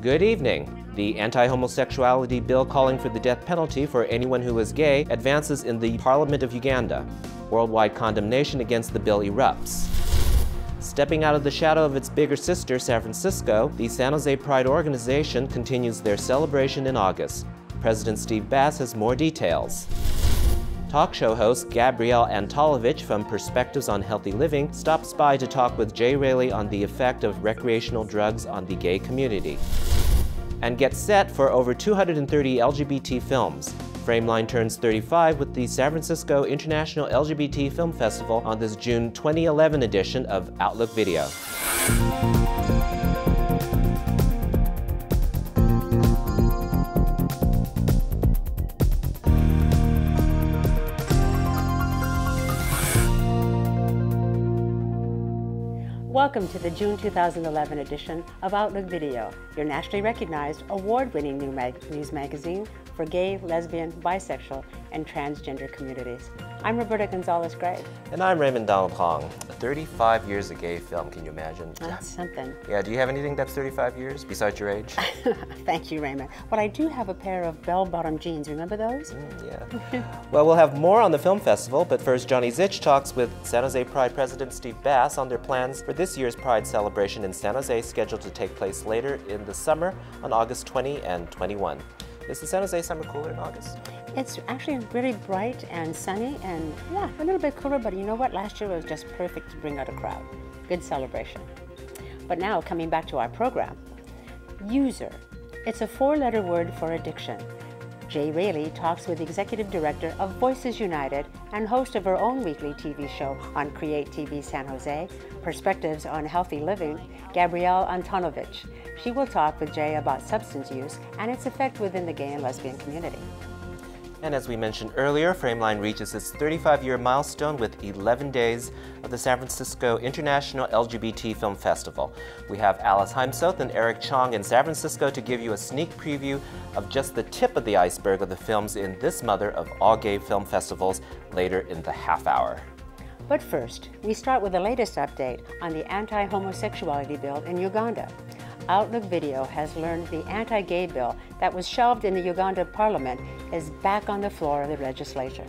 Good evening. The anti-homosexuality bill calling for the death penalty for anyone who is gay advances in the Parliament of Uganda. Worldwide condemnation against the bill erupts. Stepping out of the shadow of its bigger sister, San Francisco, the San Jose Pride organization continues their celebration in August. President Steve Bass has more details. Talk show host Gabrielle Antolovich from Perspectives on Healthy Living stops by to talk with Jay Raley on the effect of recreational drugs on the gay community. And get set for over 230 LGBT films. Frameline turns 35 with the San Francisco International LGBT Film Festival on this June 2011 edition of Outlook Video. Welcome to the June 2011 edition of Outlook Video, your nationally recognized, award-winning news magazine for gay, lesbian, bisexual, and transgender communities. I'm Roberta Gonzalez-Gray. And I'm Raymond Donald Hong. 35 years of gay film, can you imagine? That's something. Yeah, do you have anything that's 35 years besides your age? Thank you, Raymond. But I do have a pair of bell-bottom jeans, remember those? Yeah. Well, we'll have more on the film festival, but first Johnny Zych talks with San Jose Pride President Steve Bass on their plans for this year's Pride celebration in San Jose, scheduled to take place later in the summer on August 20 and 21. Is the San Jose summer cooler in August? It's actually really bright and sunny and, yeah, a little bit cooler, but you know what? Last year was just perfect to bring out a crowd. Good celebration. But now, coming back to our program, user. It's a four-letter word for addiction. Jay Raley talks with the executive director of Voices United and host of her own weekly TV show on Create TV San Jose, Perspectives on Healthy Living, Gabrielle Antonovich. She will talk with Jay about substance use and its effect within the gay and lesbian community. And as we mentioned earlier, Frameline reaches its 35-year milestone with 11 days of the San Francisco International LGBT Film Festival. We have Alice Heimsoth and Eric Chong in San Francisco to give you a sneak preview of just the tip of the iceberg of the films in this mother of all gay film festivals later in the half hour. But first, we start with the latest update on the anti-homosexuality bill in Uganda. Outlook Video has learned the anti-gay bill that was shelved in the Uganda parliament is back on the floor of the legislature.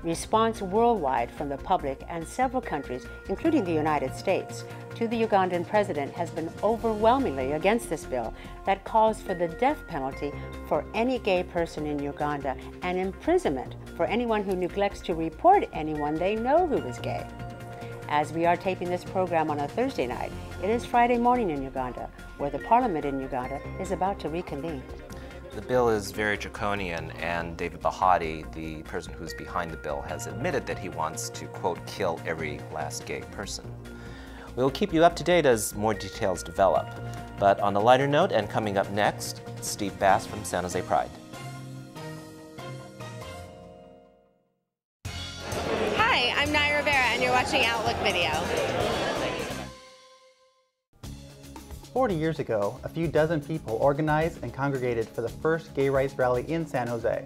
Response worldwide from the public and several countries, including the United States, to the Ugandan president has been overwhelmingly against this bill that calls for the death penalty for any gay person in Uganda and imprisonment for anyone who neglects to report anyone they know who is gay. As we are taping this program on a Thursday night, it is Friday morning in Uganda, where the parliament in Uganda is about to reconvene. The bill is very draconian, and David Bahati, the person who's behind the bill, has admitted that he wants to, quote, kill every last gay person. We'll keep you up to date as more details develop. But on a lighter note, and coming up next, Steve Bass from San Jose Pride. Hi, I'm Naya Rivera, and you're watching Outlook Video. 40 years ago, a few dozen people organized and congregated for the first gay rights rally in San Jose.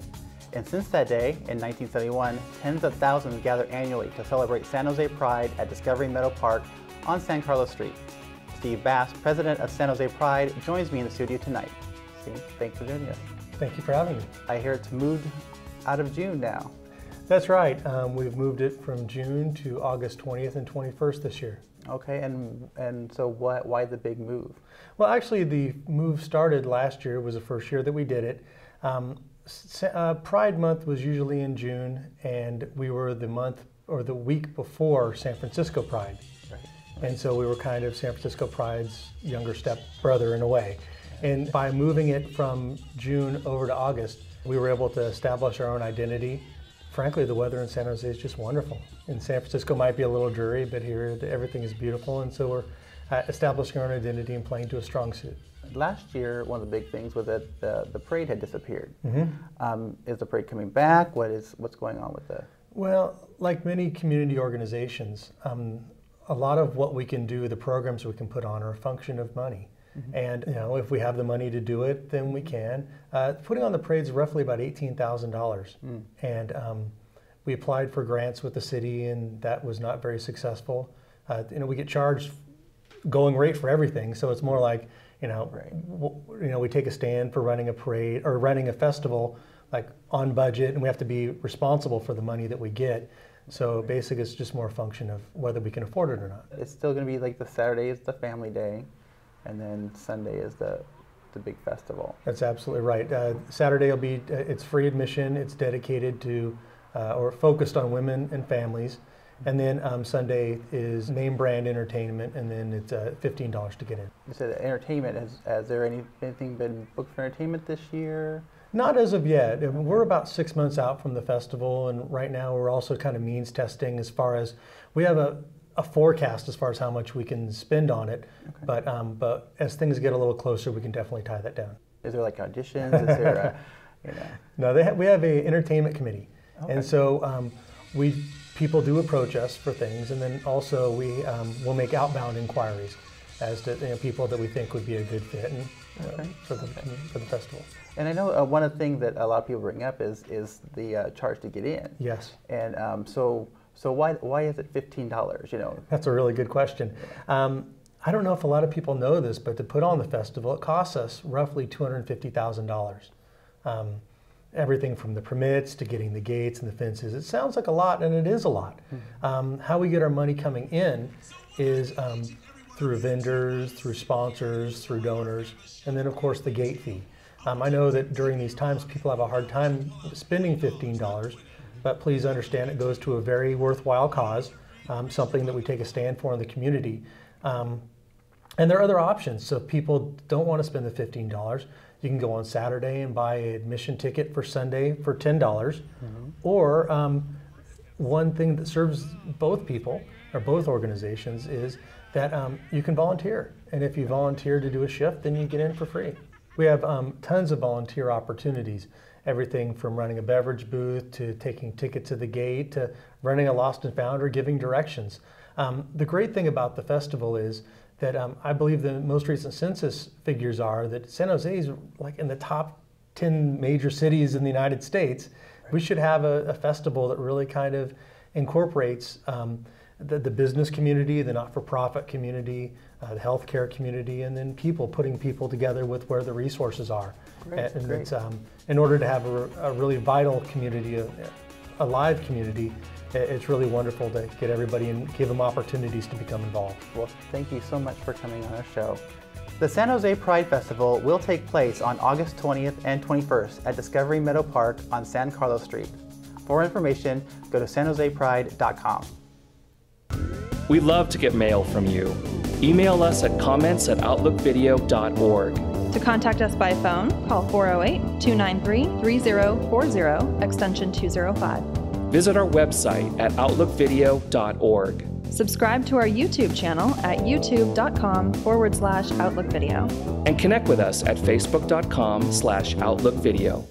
And since that day, in 1971, tens of thousands gather annually to celebrate San Jose Pride at Discover Meadow Park on San Carlos Street. Steve Bass, president of San Jose Pride, joins me in the studio tonight. Steve, thanks for joining us. Thank you for having me. I hear it's moved out of June now. That's right. We've moved it from June to August 20th and 21st this year. Okay, and so why the big move? Well, actually, the move started last year. It was the first year that we did it. Pride Month was usually in June, and we were the month or the week before San Francisco Pride. Right. And so we were kind of San Francisco Pride's younger step brother in a way. And by moving it from June over to August, we were able to establish our own identity. Frankly, the weather in San Jose is just wonderful. In San Francisco might be a little dreary, but here everything is beautiful, and so we're establishing our own identity and playing to a strong suit. Last year, one of the big things was that the parade had disappeared. Mm-hmm. Is the parade coming back? What's going on with the? Well, like many community organizations, a lot of what we can do, the programs we can put on, are a function of money. Mm-hmm. And if we have the money to do it, then we can. Putting on the parade is roughly about $18,000. And we applied for grants with the city, and that was not very successful. We get charged going rate for everything, so it's more like, We take a stand for running a parade or running a festival like on budget, and we have to be responsible for the money that we get. So basically, it's just more a function of whether we can afford it or not. It's still going to be like the Saturday is the family day, and then Sunday is the big festival. That's absolutely right. Saturday will be, it's free admission. It's dedicated to or focused on women and families. And then Sunday is name brand entertainment, and then it's $15 to get in. You said entertainment. Has there anything been booked for entertainment this year? Not as of yet. We're about 6 months out from the festival, and right now we're also kind of means testing as far as we have a forecast as far as how much we can spend on it. Okay. But as things get a little closer, we can definitely tie that down. Is there like auditions? Is there No, we have an entertainment committee, and so people do approach us for things, and then also we will make outbound inquiries as to people that we think would be a good fit for the festival. And I know one of the things that a lot of people bring up is the charge to get in. Yes. And so why is it $15? That's a really good question. I don't know if a lot of people know this, but to put on the festival, it costs us roughly $250,000. Everything from the permits to getting the gates and the fences. It sounds like a lot, and it is a lot. How we get our money coming in is through vendors, through sponsors, through donors, and then of course the gate fee. I know that during these times people have a hard time spending $15, but please understand it goes to a very worthwhile cause, something that we take a stand for in the community. And there are other options. So if people don't want to spend the $15, you can go on Saturday and buy an admission ticket for Sunday for $10. Or one thing that serves both people or both organizations is that you can volunteer. And if you volunteer to do a shift, then you get in for free. We have tons of volunteer opportunities, everything from running a beverage booth to taking tickets to the gate to running a lost and found or giving directions. The great thing about the festival is that I believe the most recent census figures are that San Jose is like in the top 10 major cities in the United States. We should have a festival that really kind of incorporates the business community, the not-for-profit community, the healthcare community, and then putting people together with where the resources are. Great. It's, in order to have a really vital community, a live community, it's really wonderful to get everybody and give them opportunities to become involved. Well, thank you so much for coming on our show. The San Jose Pride Festival will take place on August 20th and 21st at Discover Meadow Park on San Carlos Street. For more information, go to sanjosepride.com. We love to get mail from you. Email us at comments@outlookvideo.org. To contact us by phone, call 408-293-3040, extension 205. Visit our website at outlookvideo.org. Subscribe to our YouTube channel at youtube.com/outlookvideo. And connect with us at facebook.com/outlookvideo.